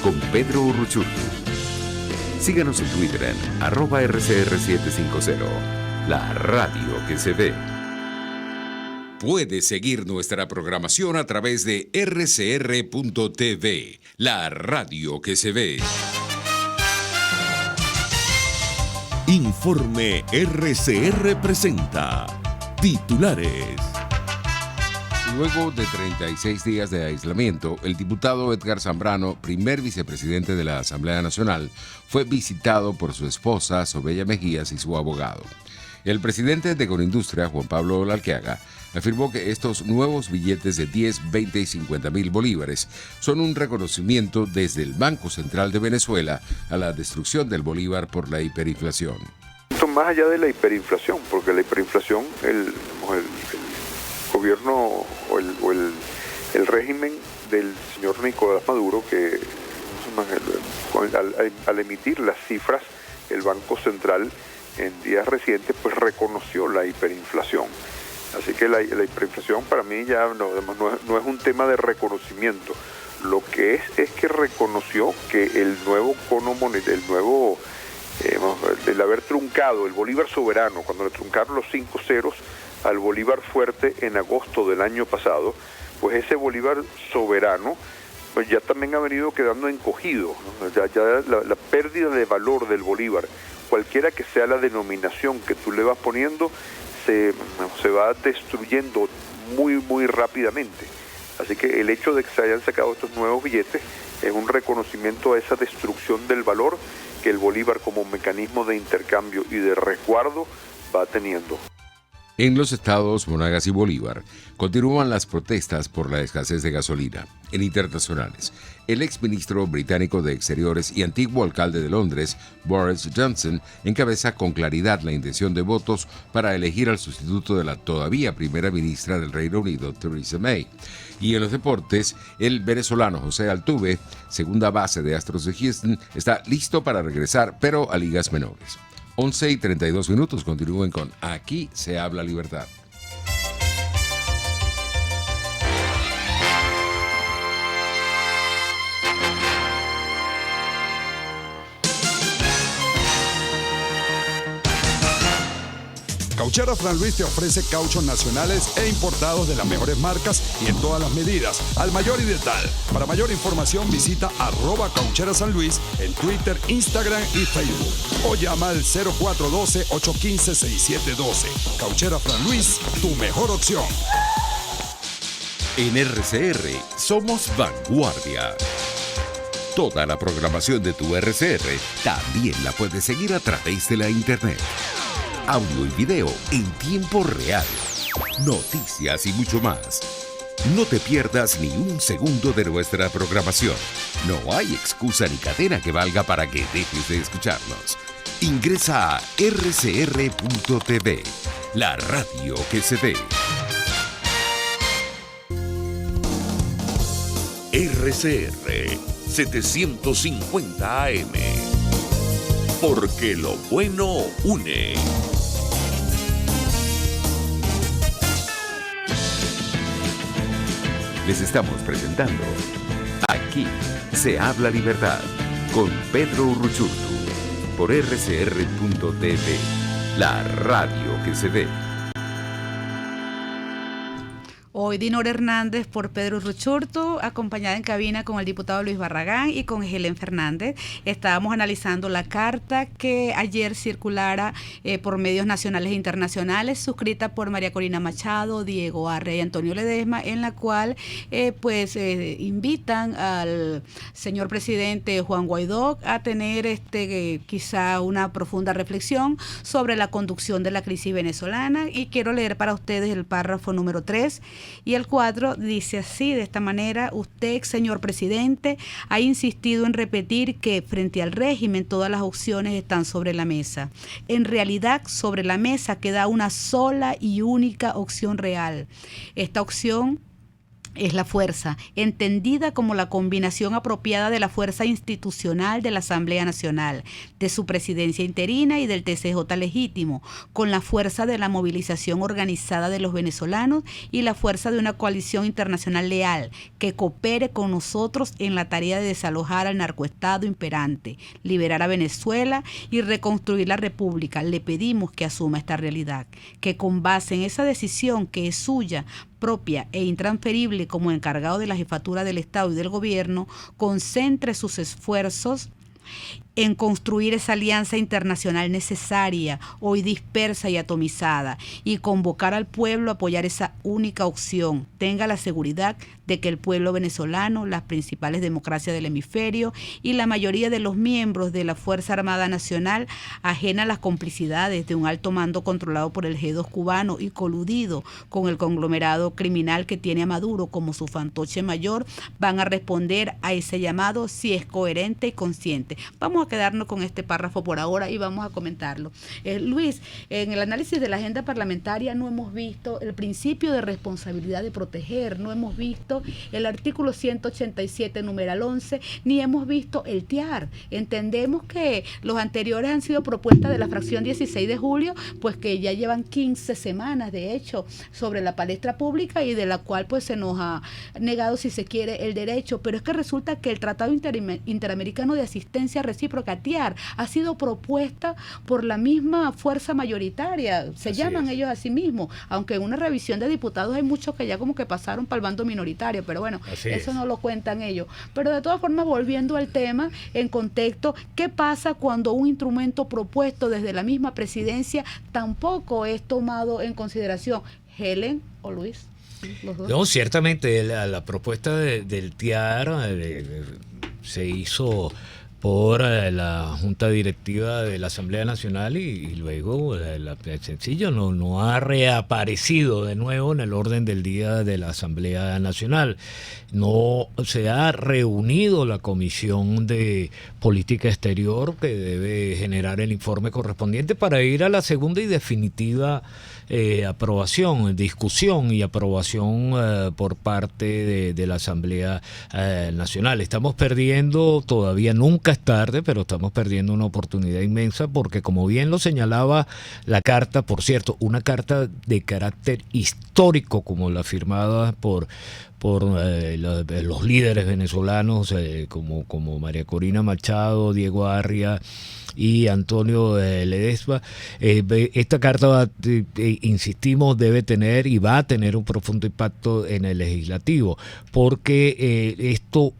con Pedro Urruchurtu. Síganos en Twitter en @RCR750, la radio que se ve. Puede seguir nuestra programación a través de rcr.tv, la radio que se ve. Informe RCR presenta titulares. Luego de 36 días de aislamiento, el diputado Edgar Zambrano, primer vicepresidente de la Asamblea Nacional, fue visitado por su esposa, Sobeya Mejías, y su abogado. El presidente de Colindustria, Juan Pablo Larqueaga, afirmó que estos nuevos billetes de 10, 20 y 50 mil bolívares son un reconocimiento desde el Banco Central de Venezuela a la destrucción del bolívar por la hiperinflación. Esto más allá de la hiperinflación, porque la hiperinflación, el gobierno o el régimen del señor Nicolás Maduro, que es al emitir las cifras, el Banco Central en días recientes pues reconoció la hiperinflación. Así que la hiperinflación para mí ya no es un tema de reconocimiento. Lo que es que reconoció que el nuevo cono monetario, el haber truncado el bolívar soberano, cuando le truncaron los 5 ceros al bolívar fuerte en agosto del año pasado, pues ese bolívar soberano pues ya también ha venido quedando encogido, ¿no? Ya la pérdida de valor del bolívar, cualquiera que sea la denominación que tú le vas poniendo, se va destruyendo muy rápidamente. Así que el hecho de que se hayan sacado estos nuevos billetes es un reconocimiento a esa destrucción del valor que el bolívar como mecanismo de intercambio y de resguardo va teniendo. En los estados Monagas y Bolívar continúan las protestas por la escasez de gasolina. En internacionales, el exministro británico de Exteriores y antiguo alcalde de Londres, Boris Johnson, encabeza con claridad la intención de votos para elegir al sustituto de la todavía primera ministra del Reino Unido, Theresa May. Y en los deportes, el venezolano José Altuve, segunda base de Astros de Houston, está listo para regresar, pero a ligas menores. 11:32, continúen con Aquí se habla libertad. Cauchera Fran Luis te ofrece cauchos nacionales e importados de las mejores marcas y en todas las medidas, al mayor y de tal. Para mayor información visita @Cauchera San Luis en Twitter, Instagram y Facebook. O llama al 0412-815-6712. Cauchera Fran Luis, tu mejor opción. En RCR somos vanguardia. Toda la programación de tu RCR también la puedes seguir a través de la internet. Audio y video en tiempo real, noticias y mucho más. No te pierdas ni un segundo de nuestra programación. No hay excusa ni cadena que valga para que dejes de escucharnos. Ingresa a rcr.tv, la radio que se ve. RCR 750 AM. Porque lo bueno une. Les estamos presentando Aquí se habla libertad con Pedro Urruchurtu por rcr.tv, la radio que se ve. Hoy Dinora Hernández por Pedro Urruchurtu, acompañada en cabina con el diputado Luis Barragán y con Helen Fernández. Estábamos analizando la carta que ayer circulara por medios nacionales e internacionales, suscrita por María Corina Machado, Diego Arre y Antonio Ledesma, en la cual invitan al señor presidente Juan Guaidó a tener quizá una profunda reflexión sobre la conducción de la crisis venezolana. Y quiero leer para ustedes el párrafo número 3. Y el 4 dice así, de esta manera: usted, señor presidente, ha insistido en repetir que frente al régimen todas las opciones están sobre la mesa. En realidad, sobre la mesa queda una sola y única opción real. Esta opción es la fuerza, entendida como la combinación apropiada de la fuerza institucional de la Asamblea Nacional, de su presidencia interina y del TCJ legítimo, con la fuerza de la movilización organizada de los venezolanos y la fuerza de una coalición internacional leal que coopere con nosotros en la tarea de desalojar al narcoestado imperante, liberar a Venezuela y reconstruir la República. Le pedimos que asuma esta realidad, que con base en esa decisión que es suya, propia e intransferible como encargado de la jefatura del Estado y del Gobierno, concentre sus esfuerzos en construir esa alianza internacional necesaria, hoy dispersa y atomizada, y convocar al pueblo a apoyar esa única opción. Tenga la seguridad de que el pueblo venezolano, las principales democracias del hemisferio y la mayoría de los miembros de la Fuerza Armada Nacional, ajena a las complicidades de un alto mando controlado por el G2 cubano y coludido con el conglomerado criminal que tiene a Maduro como su fantoche mayor, van a responder a ese llamado si es coherente y consciente. Vamos vamos a quedarnos con este párrafo por ahora y vamos a comentarlo. Luis, en el análisis de la agenda parlamentaria no hemos visto el principio de responsabilidad de proteger, no hemos visto el artículo 187, numeral 11, ni hemos visto el TIAR. Entendemos que los anteriores han sido propuestas de la fracción 16 de julio, pues que ya llevan 15 semanas, de hecho, sobre la palestra pública y de la cual pues se nos ha negado, si se quiere, el derecho, pero es que resulta que el Tratado Interamericano de Asistencia Recíproca, TIAR, ha sido propuesta por la misma fuerza mayoritaria, se llaman ellos a sí mismos, aunque en una revisión de diputados hay muchos que ya como que pasaron para el bando minoritario, pero bueno, eso no lo cuentan ellos. Pero de todas formas, volviendo al tema, en contexto, ¿qué pasa cuando un instrumento propuesto desde la misma presidencia tampoco es tomado en consideración? Helen o Luis. No, ciertamente la propuesta del TIAR se hizo por la Junta Directiva de la Asamblea Nacional y luego sencillo no ha reaparecido de nuevo en el orden del día de la Asamblea Nacional. No se ha reunido la Comisión de Política Exterior que debe generar el informe correspondiente para ir a la segunda y definitiva aprobación, discusión y aprobación por parte de la Asamblea Nacional. Estamos perdiendo, todavía nunca es tarde, pero estamos perdiendo una oportunidad inmensa porque, como bien lo señalaba la carta, por cierto, una carta de carácter histórico como la firmada por los líderes venezolanos como María Corina Machado, Diego Arria y Antonio Ledesma. Esta carta, insistimos, debe tener y va a tener un profundo impacto en el legislativo, porque esto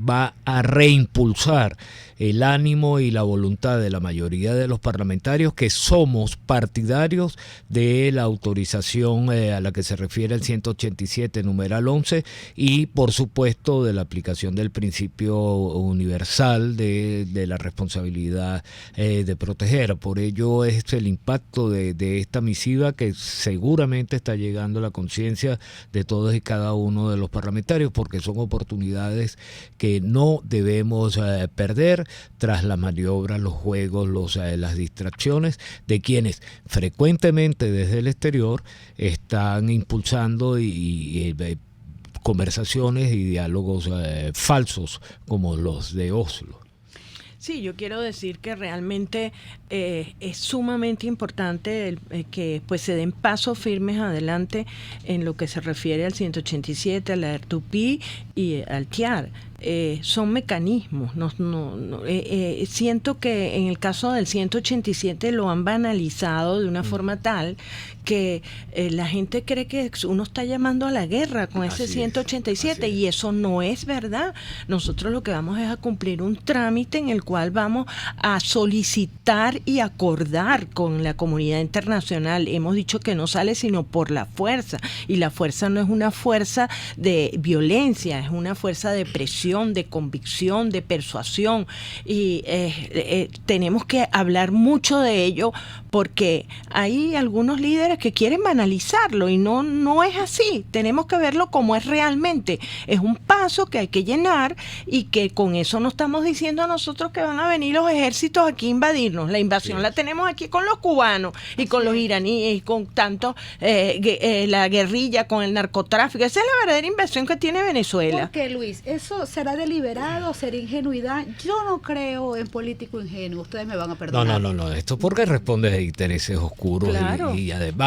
va a reimpulsar el ánimo y la voluntad de la mayoría de los parlamentarios que somos partidarios de la autorización a la que se refiere el 187, numeral 11, y por supuesto de la aplicación del principio universal de la responsabilidad de proteger. Por ello es el impacto de esta misiva que seguramente está llegando a la conciencia de todos y cada uno de los parlamentarios, porque son oportunidades que no debemos perder tras las maniobras, los juegos, las distracciones de quienes frecuentemente desde el exterior están impulsando y conversaciones y diálogos falsos como los de Oslo. Sí, yo quiero decir que realmente es sumamente importante que pues se den pasos firmes adelante en lo que se refiere al 187, a la R2P y al TIAR. Son mecanismos. Siento que en el caso del 187 lo han banalizado de una forma tal que la gente cree que uno está llamando a la guerra con ese 187 y eso no es verdad. Nosotros lo que vamos es a cumplir un trámite en el cual vamos a solicitar y acordar con la comunidad internacional. Hemos dicho que no sale sino por la fuerza, y la fuerza no es una fuerza de violencia, es una fuerza de presión, de convicción, de persuasión, y tenemos que hablar mucho de ello porque hay algunos líderes que quieren banalizarlo y no es así. Tenemos que verlo como es realmente. Es un paso que hay que llenar y que con eso no estamos diciendo a nosotros que van a venir los ejércitos aquí a invadirnos. La invasión la tenemos aquí con los cubanos y con los iraníes y con tanto la guerrilla, con el narcotráfico. Esa es la verdadera invasión que tiene Venezuela. ¿Por qué, Luis? ¿Eso será deliberado, será ingenuidad? Yo no creo en político ingenuo. Ustedes me van a perdonar. No. Esto porque responde a intereses oscuros. Claro. Y además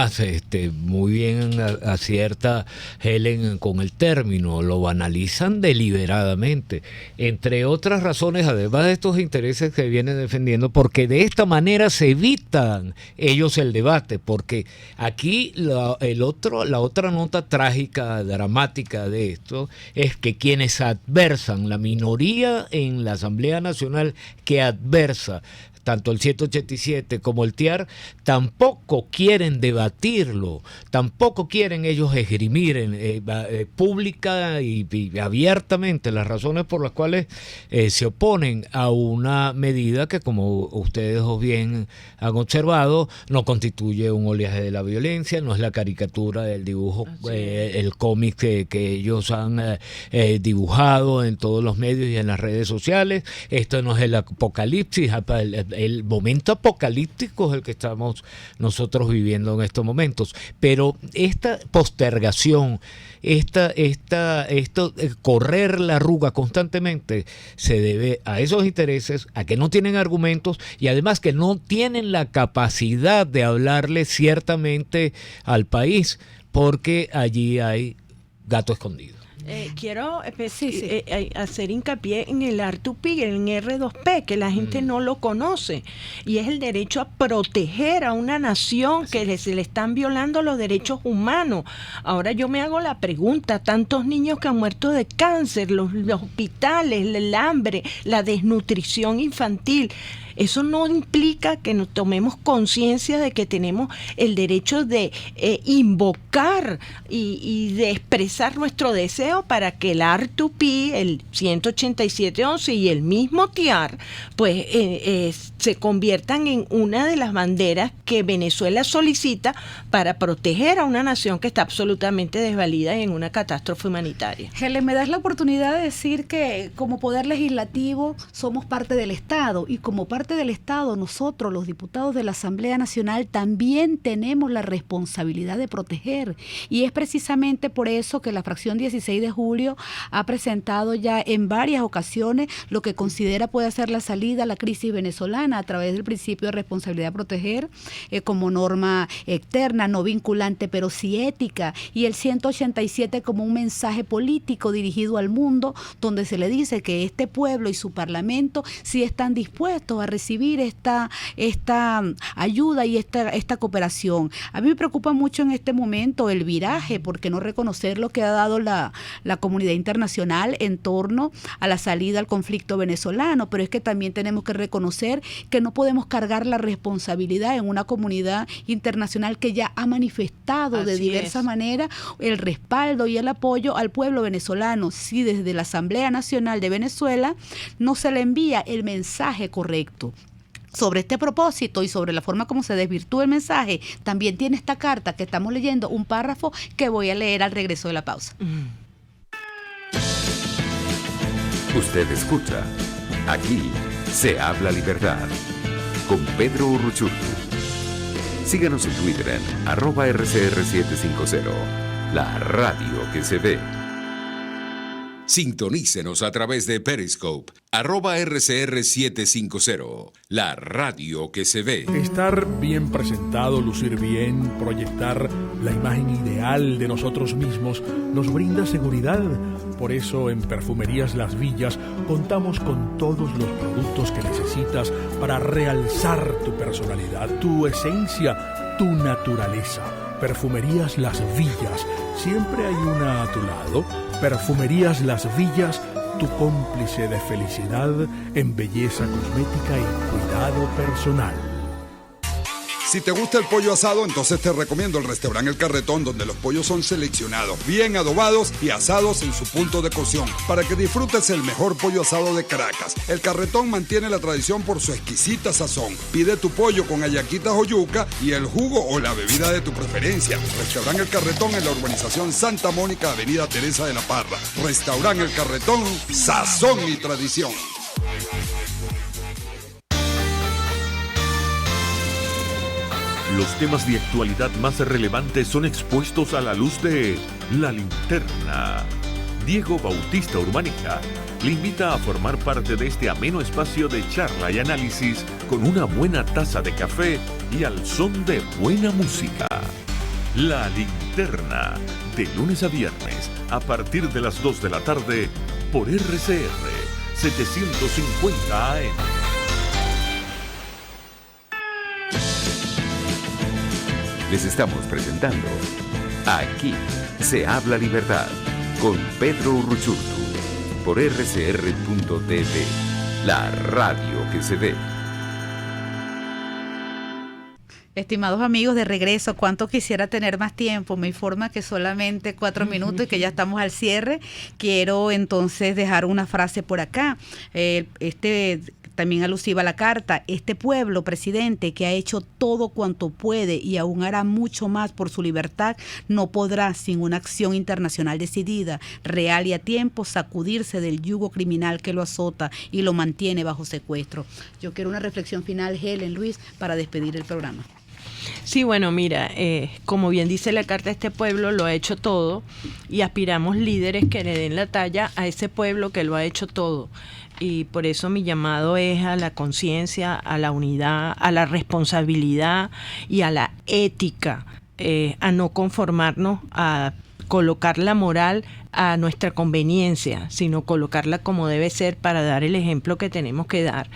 muy bien acierta Helen con el término, lo banalizan deliberadamente, entre otras razones, además de estos intereses que vienen defendiendo, porque de esta manera se evitan ellos el debate, porque aquí la otra nota trágica, dramática de esto es que quienes adversan, la minoría en la Asamblea Nacional que adversa tanto el 187 como el TIAR, tampoco quieren debatirlo, tampoco quieren ellos esgrimir pública y abiertamente las razones por las cuales se oponen a una medida que, como ustedes bien han observado, no constituye un oleaje de la violencia, no es la caricatura del dibujo, el cómic que ellos han dibujado en todos los medios y en las redes sociales. Esto no es el apocalipsis, el momento apocalíptico es el que estamos nosotros viviendo en estos momentos. Pero esta postergación, correr la arruga constantemente, se debe a esos intereses, a que no tienen argumentos y además que no tienen la capacidad de hablarle ciertamente al país, porque allí hay gato escondido. Quiero hacer hincapié en el R2P, en el R2P, que la gente no lo conoce, y es el derecho a proteger a una nación que se le están violando los derechos humanos. Ahora yo me hago la pregunta, tantos niños que han muerto de cáncer, los hospitales, el hambre, la desnutrición infantil. Eso no implica que nos tomemos conciencia de que tenemos el derecho de invocar y de expresar nuestro deseo para que el R2P, el 187.11 y el mismo TIAR, pues se conviertan en una de las banderas que Venezuela solicita para proteger a una nación que está absolutamente desvalida y en una catástrofe humanitaria. Helen, me das la oportunidad de decir que como poder legislativo somos parte del Estado, y como parte del Estado, nosotros, los diputados de la Asamblea Nacional, también tenemos la responsabilidad de proteger, y es precisamente por eso que la fracción 16 de julio ha presentado ya en varias ocasiones lo que considera puede ser la salida a la crisis venezolana a través del principio de responsabilidad de proteger, como norma externa, no vinculante, pero sí ética, y el 187 como un mensaje político dirigido al mundo, donde se le dice que este pueblo y su parlamento sí están dispuestos a recibir esta ayuda y esta cooperación. A mí me preocupa mucho en este momento el viraje, porque no reconocer lo que ha dado la comunidad internacional en torno a la salida al conflicto venezolano, pero es que también tenemos que reconocer que no podemos cargar la responsabilidad en una comunidad internacional que ya ha manifestado de diversa manera el respaldo y el apoyo al pueblo venezolano. Si desde la Asamblea Nacional de Venezuela no se le envía el mensaje correcto sobre este propósito y sobre la forma como se desvirtúa el mensaje, también tiene esta carta que estamos leyendo, un párrafo que voy a leer al regreso de la pausa. Usted escucha, aquí se habla libertad, con Pedro Urruchurtu. Síganos en Twitter en @RCR750, la radio que se ve. Sintonícenos a través de Periscope, @RCR750, la radio que se ve. Estar bien presentado, lucir bien, proyectar la imagen ideal de nosotros mismos nos brinda seguridad. Por eso en Perfumerías Las Villas contamos con todos los productos que necesitas para realzar tu personalidad, tu esencia, tu naturaleza. Perfumerías Las Villas, siempre hay una a tu lado. Perfumerías Las Villas, tu cómplice de felicidad en belleza cosmética y cuidado personal. Si te gusta el pollo asado, entonces te recomiendo el restaurante El Carretón, donde los pollos son seleccionados, bien adobados y asados en su punto de cocción, para que disfrutes el mejor pollo asado de Caracas. El Carretón mantiene la tradición por su exquisita sazón. Pide tu pollo con hallaquitas o yuca y el jugo o la bebida de tu preferencia. Restaurante El Carretón en la urbanización Santa Mónica, Avenida Teresa de la Parra. Restaurante El Carretón, sazón y tradición. Los temas de actualidad más relevantes son expuestos a la luz de La Linterna. Diego Bautista Urbanica le invita a formar parte de este ameno espacio de charla y análisis con una buena taza de café y al son de buena música. La Linterna, de lunes a viernes, a partir de las 2 de la tarde, por RCR 750 AM. Les estamos presentando Aquí se habla libertad, con Pedro Urruchurtu, por RCR.tv, la radio que se ve. Estimados amigos, de regreso, cuánto quisiera tener más tiempo, me informa que solamente 4 minutos y que ya estamos al cierre. Quiero entonces dejar una frase por acá, también alusiva a la carta: este pueblo, presidente, que ha hecho todo cuanto puede y aún hará mucho más por su libertad, no podrá, sin una acción internacional decidida, real y a tiempo, sacudirse del yugo criminal que lo azota y lo mantiene bajo secuestro. Yo quiero una reflexión final, Helen, Luis, para despedir el programa. Sí, bueno, mira, como bien dice la carta, este pueblo lo ha hecho todo y aspiramos líderes que le den la talla a ese pueblo que lo ha hecho todo. Y por eso mi llamado es a la conciencia, a la unidad, a la responsabilidad y a la ética, a no conformarnos a colocar la moral a nuestra conveniencia, sino colocarla como debe ser para dar el ejemplo que tenemos que dar.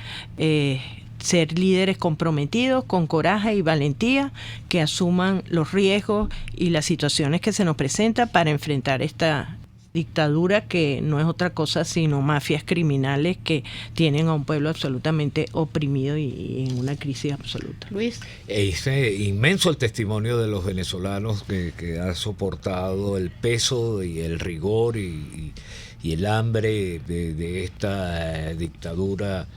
Ser líderes comprometidos, con coraje y valentía, que asuman los riesgos y las situaciones que se nos presentan para enfrentar esta dictadura que no es otra cosa sino mafias criminales que tienen a un pueblo absolutamente oprimido y en una crisis absoluta. Luis. Es inmenso el testimonio de los venezolanos que han soportado el peso y el rigor y el hambre de esta dictadura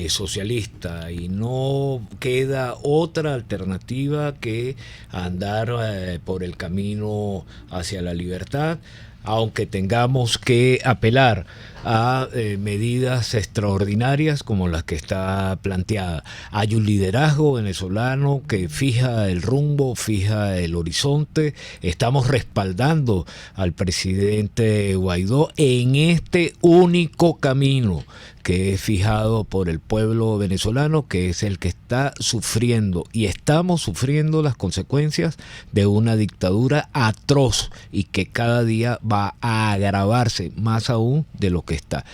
socialista, y no queda otra alternativa que andar por el camino hacia la libertad, aunque tengamos que apelar a medidas extraordinarias como las que está planteada. Hay un liderazgo venezolano que fija el rumbo, fija el horizonte. Estamos respaldando al presidente Guaidó en este único camino que es fijado por el pueblo venezolano, que es el que está sufriendo, y estamos sufriendo las consecuencias de una dictadura atroz y que cada día va a agravarse más aún de lo que está.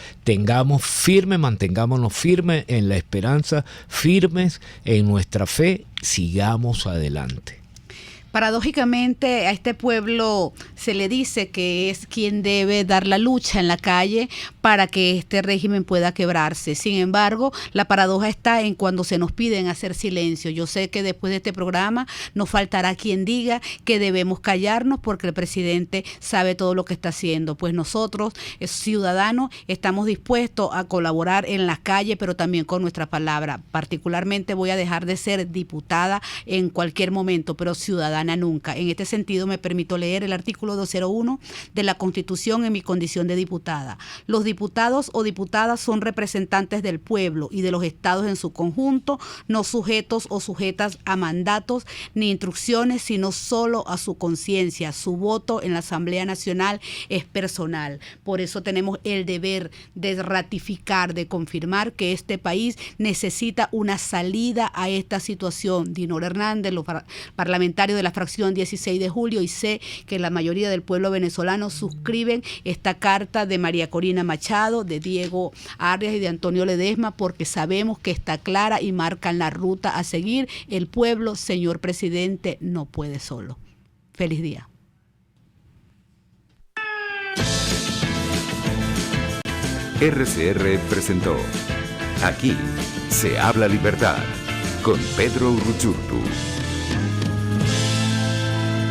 Mantengámonos firmes en la esperanza, firmes en nuestra fe, sigamos adelante. Paradójicamente a este pueblo se le dice que es quien debe dar la lucha en la calle para que este régimen pueda quebrarse. Sin embargo, la paradoja está en cuando se nos piden hacer silencio. Yo sé que después de este programa nos faltará quien diga que debemos callarnos porque el presidente sabe todo lo que está haciendo. Pues nosotros, ciudadanos, estamos dispuestos a colaborar en la calle, pero también con nuestra palabra. Particularmente voy a dejar de ser diputada en cualquier momento, pero ciudadana nunca. En este sentido, me permito leer el artículo 201 de la Constitución en mi condición de diputada. Los diputados o diputadas son representantes del pueblo y de los estados en su conjunto, no sujetos o sujetas a mandatos ni instrucciones, sino solo a su conciencia. Su voto en la Asamblea Nacional es personal. Por eso tenemos el deber de ratificar, de confirmar que este país necesita una salida a esta situación. Dinora Hernández, los parlamentarios de la fracción 16 de julio, y sé que la mayoría del pueblo venezolano suscriben esta carta de María Corina Machado, de Diego Arias y de Antonio Ledesma, porque sabemos que está clara y marcan la ruta a seguir. El pueblo, señor presidente, no puede solo. Feliz día. RCR presentó Aquí se habla libertad con Pedro Urruchurtu.